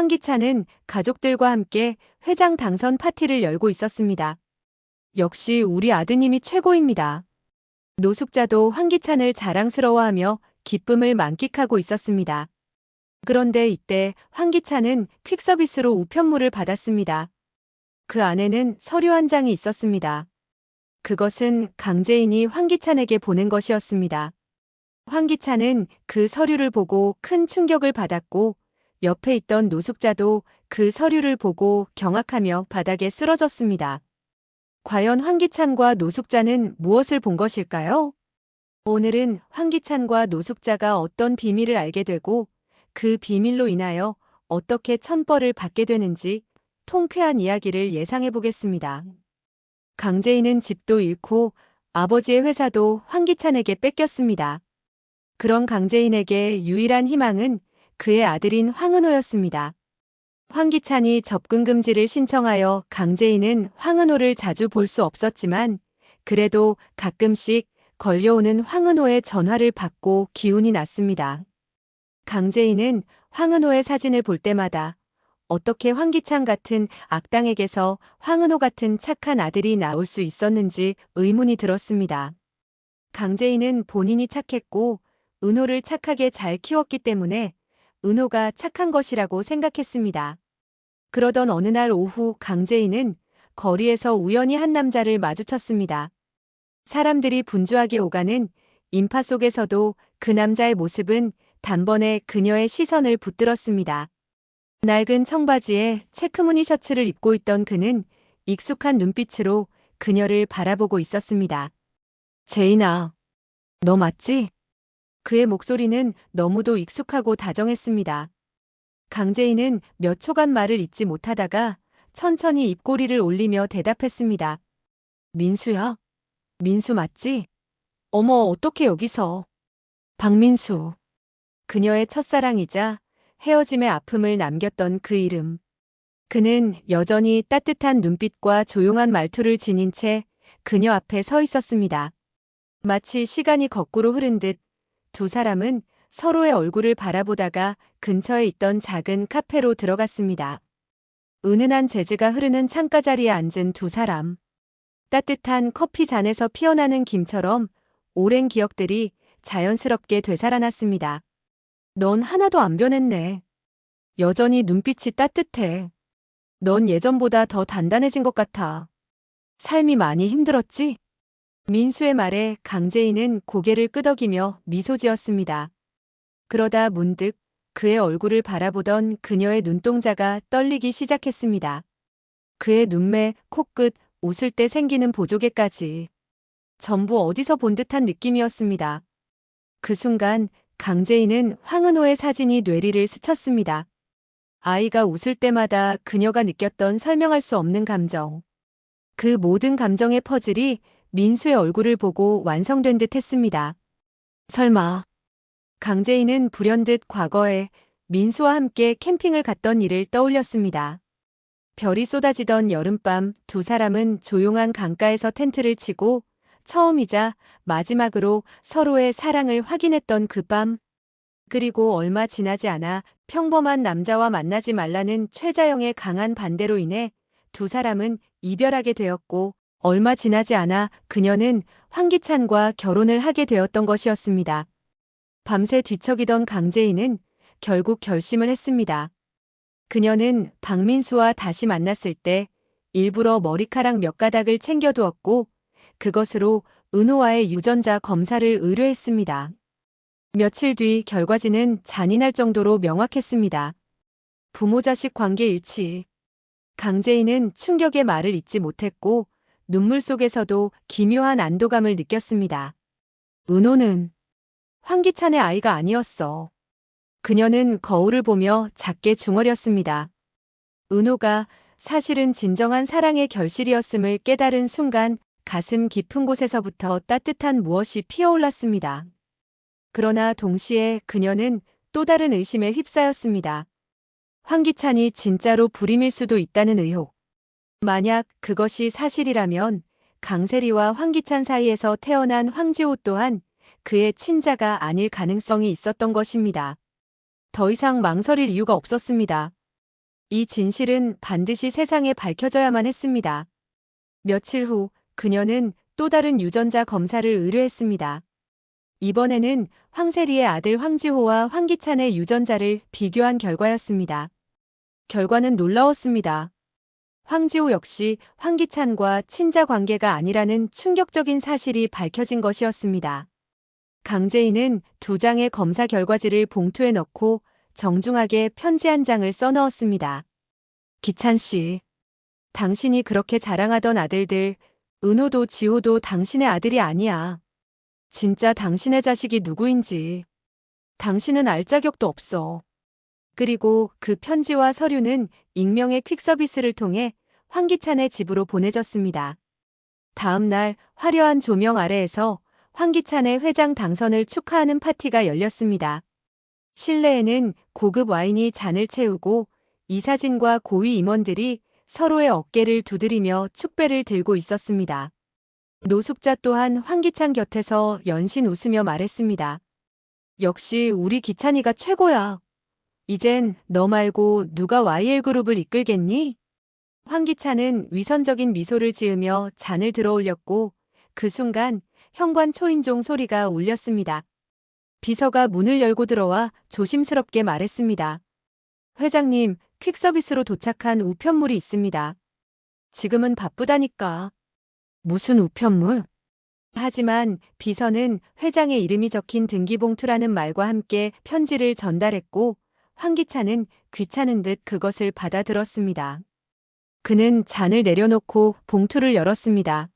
황기찬은 가족들과 함께 회장 당선 파티를 열고 있었습니다. 역시 우리 아드님이 최고입니다. 노숙자도 황기찬을 자랑스러워하며 기쁨을 만끽하고 있었습니다. 그런데 이때 황기찬은 퀵서비스로 우편물을 받았습니다. 그 안에는 서류 한 장이 있었습니다. 그것은 강재인이 황기찬에게 보낸 것이었습니다. 황기찬은 그 서류를 보고 큰 충격을 받았고 옆에 있던 노숙자도 그 서류를 보고 경악하며 바닥에 쓰러졌습니다. 과연 황기찬과 노숙자는 무엇을 본 것일까요? 오늘은 황기찬과 노숙자가 어떤 비밀을 알게 되고 그 비밀로 인하여 어떻게 천벌을 받게 되는지 통쾌한 이야기를 예상해 보겠습니다. 강재인은 집도 잃고 아버지의 회사도 황기찬에게 뺏겼습니다. 그런 강재인에게 유일한 희망은 그의 아들인 황은호였습니다. 황기찬이 접근 금지를 신청하여 강재인은 황은호를 자주 볼 수 없었지만 그래도 가끔씩 걸려오는 황은호의 전화를 받고 기운이 났습니다. 강재인은 황은호의 사진을 볼 때마다 어떻게 황기찬 같은 악당에게서 황은호 같은 착한 아들이 나올 수 있었는지 의문이 들었습니다. 강재인은 본인이 착했고 은호를 착하게 잘 키웠기 때문에 은호가 착한 것이라고 생각했습니다. 그러던 어느 날 오후 강재인은 거리에서 우연히 한 남자를 마주쳤습니다. 사람들이 분주하게 오가는 인파 속에서도 그 남자의 모습은 단번에 그녀의 시선을 붙들었습니다. 낡은 청바지에 체크무늬 셔츠를 입고 있던 그는 익숙한 눈빛으로 그녀를 바라보고 있었습니다. 제인아, 너 맞지? 그의 목소리는 너무도 익숙하고 다정했습니다. 강재인은 몇 초간 말을 잇지 못하다가 천천히 입꼬리를 올리며 대답했습니다. 민수야? 민수 맞지? 어머, 어떻게 여기서? 박민수. 그녀의 첫사랑이자 헤어짐의 아픔을 남겼던 그 이름. 그는 여전히 따뜻한 눈빛과 조용한 말투를 지닌 채 그녀 앞에 서 있었습니다. 마치 시간이 거꾸로 흐른 듯 두 사람은 서로의 얼굴을 바라보다가 근처에 있던 작은 카페로 들어갔습니다. 은은한 재즈가 흐르는 창가 자리에 앉은 두 사람. 따뜻한 커피 잔에서 피어나는 김처럼 오랜 기억들이 자연스럽게 되살아났습니다. 넌 하나도 안 변했네. 여전히 눈빛이 따뜻해. 넌 예전보다 더 단단해진 것 같아. 삶이 많이 힘들었지? 민수의 말에 강재인은 고개를 끄덕이며 미소 지었습니다. 그러다 문득 그의 얼굴을 바라보던 그녀의 눈동자가 떨리기 시작했습니다. 그의 눈매, 코끝, 웃을 때 생기는 보조개까지. 전부 어디서 본 듯한 느낌이었습니다. 그 순간 강재인은 황은호의 사진이 뇌리를 스쳤습니다. 아이가 웃을 때마다 그녀가 느꼈던 설명할 수 없는 감정. 그 모든 감정의 퍼즐이 민수의 얼굴을 보고 완성된 듯 했습니다. 설마. 강재인은 불현듯 과거에 민수와 함께 캠핑을 갔던 일을 떠올렸습니다. 별이 쏟아지던 여름밤 두 사람은 조용한 강가에서 텐트를 치고 처음이자 마지막으로 서로의 사랑을 확인했던 그 밤. 그리고 얼마 지나지 않아 평범한 남자와 만나지 말라는 최자영의 강한 반대로 인해 두 사람은 이별하게 되었고 얼마 지나지 않아 그녀는 황기찬과 결혼을 하게 되었던 것이었습니다. 밤새 뒤척이던 강재인은 결국 결심을 했습니다. 그녀는 박민수와 다시 만났을 때 일부러 머리카락 몇 가닥을 챙겨두었고 그것으로 은호와의 유전자 검사를 의뢰했습니다. 며칠 뒤 결과지는 잔인할 정도로 명확했습니다. 부모 자식 관계 일치. 강재인은 충격의 말을 잇지 못했고 눈물 속에서도 기묘한 안도감을 느꼈습니다. 은호는 황기찬의 아이가 아니었어. 그녀는 거울을 보며 작게 중얼였습니다. 은호가 사실은 진정한 사랑의 결실이었음을 깨달은 순간 가슴 깊은 곳에서부터 따뜻한 무엇이 피어올랐습니다. 그러나 동시에 그녀는 또 다른 의심에 휩싸였습니다. 황기찬이 진짜로 불임일 수도 있다는 의혹. 만약 그것이 사실이라면 강세리와 황기찬 사이에서 태어난 황지호 또한 그의 친자가 아닐 가능성이 있었던 것입니다. 더 이상 망설일 이유가 없었습니다. 이 진실은 반드시 세상에 밝혀져야만 했습니다. 며칠 후 그녀는 또 다른 유전자 검사를 의뢰했습니다. 이번에는 황세리의 아들 황지호와 황기찬의 유전자를 비교한 결과였습니다. 결과는 놀라웠습니다. 황지호 역시 황기찬과 친자 관계가 아니라는 충격적인 사실이 밝혀진 것이었습니다. 강재인은 2장의 검사 결과지를 봉투에 넣고 정중하게 편지 한 장을 써넣었습니다. 기찬 씨, 당신이 그렇게 자랑하던 아들들, 은호도 지호도 당신의 아들이 아니야. 진짜 당신의 자식이 누구인지 당신은 알 자격도 없어. 그리고 그 편지와 서류는 익명의 퀵서비스를 통해 황기찬의 집으로 보내졌습니다. 다음 날 화려한 조명 아래에서 황기찬의 회장 당선을 축하하는 파티가 열렸습니다. 실내에는 고급 와인이 잔을 채우고 이사진과 고위 임원들이 서로의 어깨를 두드리며 축배를 들고 있었습니다. 노숙자 또한 황기찬 곁에서 연신 웃으며 말했습니다. 역시 우리 기찬이가 최고야. 이젠 너 말고 누가 YL그룹을 이끌겠니? 황기찬은 위선적인 미소를 지으며 잔을 들어올렸고 그 순간 현관 초인종 소리가 울렸습니다. 비서가 문을 열고 들어와 조심스럽게 말했습니다. 회장님, 퀵서비스로 도착한 우편물이 있습니다. 지금은 바쁘다니까. 무슨 우편물? 하지만 비서는 회장의 이름이 적힌 등기봉투라는 말과 함께 편지를 전달했고 황기찬은 귀찮은 듯 그것을 받아들었습니다. 그는 잔을 내려놓고 봉투를 열었습니다.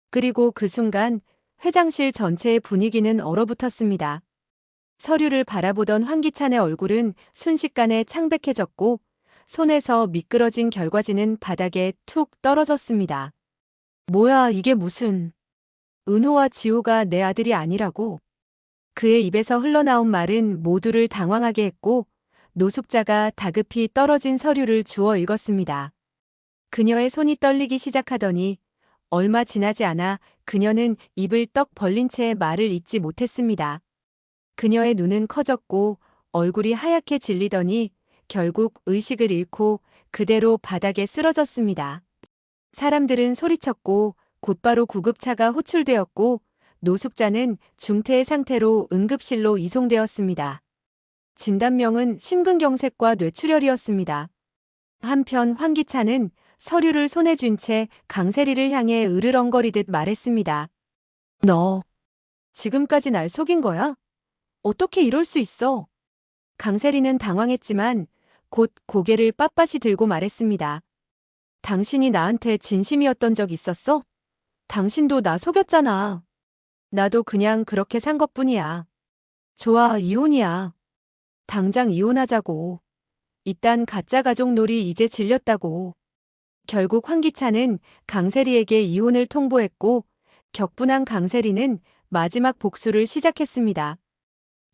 그리고 그 순간 회장실 전체의 분위기는 얼어붙었습니다. 서류를 바라보던 황기찬의 얼굴은 순식간에 창백해졌고 손에서 미끄러진 결과지는 바닥에 툭 떨어졌습니다. 뭐야, 이게 무슨... 은호와 지호가 내 아들이 아니라고? 그의 입에서 흘러나온 말은 모두를 당황하게 했고 노숙자가 다급히 떨어진 서류를 주워 읽었습니다. 그녀의 손이 떨리기 시작하더니 얼마 지나지 않아 그녀는 입을 떡 벌린 채 말을 잇지 못했습니다. 그녀의 눈은 커졌고 얼굴이 하얗게 질리더니 결국 의식을 잃고 그대로 바닥에 쓰러졌습니다. 사람들은 소리쳤고 곧바로 구급차가 호출되었고 노숙자는 중태의 상태로 응급실로 이송되었습니다. 진단명은 심근경색과 뇌출혈이었습니다. 한편 황기찬은 서류를 손에 쥔 채 강세리를 향해 으르렁거리듯 말했습니다. 너 지금까지 날 속인 거야? 어떻게 이럴 수 있어? 강세리는 당황했지만 곧 고개를 빳빳이 들고 말했습니다. 당신이 나한테 진심이었던 적 있었어? 당신도 나 속였잖아. 나도 그냥 그렇게 산 것뿐이야. 좋아, 이혼이야. 당장 이혼하자고. 이딴 가짜 가족놀이 이제 질렸다고. 결국 황기찬은 강세리에게 이혼을 통보했고 격분한 강세리는 마지막 복수를 시작했습니다.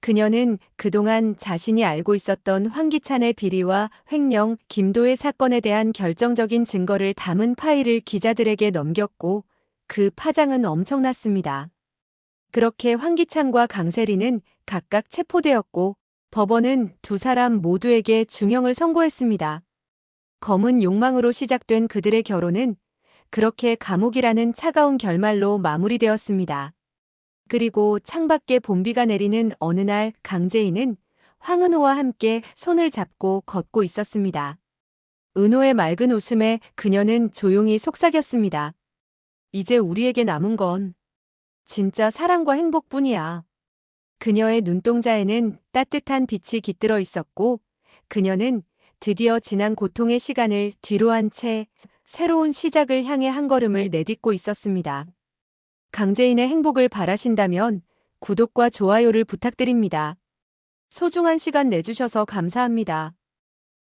그녀는 그동안 자신이 알고 있었던 황기찬의 비리와 횡령, 김도의 사건에 대한 결정적인 증거를 담은 파일을 기자들에게 넘겼고 그 파장은 엄청났습니다. 그렇게 황기찬과 강세리는 각각 체포되었고 법원은 2사람 모두에게 중형을 선고했습니다. 검은 욕망으로 시작된 그들의 결혼은 그렇게 감옥이라는 차가운 결말로 마무리되었습니다. 그리고 창밖에 봄비가 내리는 어느 날 강재인은 황은호와 함께 손을 잡고 걷고 있었습니다. 은호의 맑은 웃음에 그녀는 조용히 속삭였습니다. 이제 우리에게 남은 건 진짜 사랑과 행복뿐이야. 그녀의 눈동자에는 따뜻한 빛이 깃들어 있었고 그녀는 드디어 지난 고통의 시간을 뒤로한 채 새로운 시작을 향해 한 걸음을 내딛고 있었습니다. 강재인의 행복을 바라신다면 구독과 좋아요를 부탁드립니다. 소중한 시간 내주셔서 감사합니다.